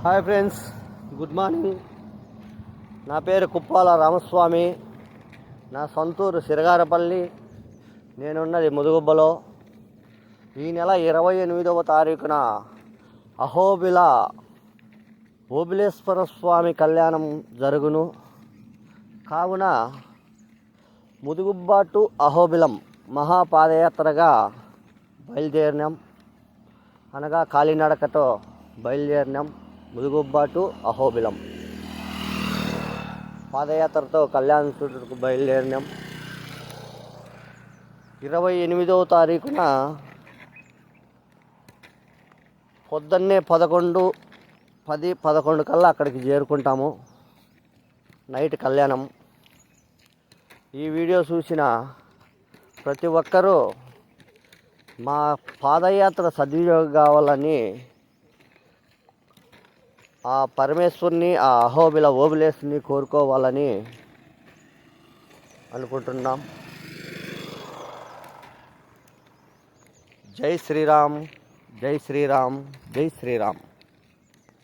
Hi friends, good morning. నా పేరు కుప్పాల రామస్వామి. నా సొంతూరు సిరగారపల్లి. నేనున్నది ముదుగుబ్బలో. ఈ నెల 28వ తారీఖున అహోబిల ఓబిలేశ్వర స్వామి కళ్యాణం జరుగును. కావున ముదుగుబ్బ టు అహోబిలం మహాపాదయాత్రగా బయలుదేరినాం. అనగా కాలినడకతో బయలుదేరినాం. ముదుగుబ్బ టు అహోబిలం పాదయాత్రతో కళ్యాణ్కి బయలుదేరినాం. 28వ తారీఖున పొద్దున్నే 11 కల్లా అక్కడికి చేరుకుంటాము. నైట్ కళ్యాణం. ఈ వీడియో చూసిన ప్రతి ఒక్కరూ మా పాదయాత్ర సద్వినియోగం కావాలని ఆ పరమేశ్వరుని, ఆ అహోబిల ఓబిలేశ్వరుని కోరుకోవాలని అనుకుంటున్నాం. జై శ్రీరామ్, జై శ్రీరామ్, జై శ్రీరామ్.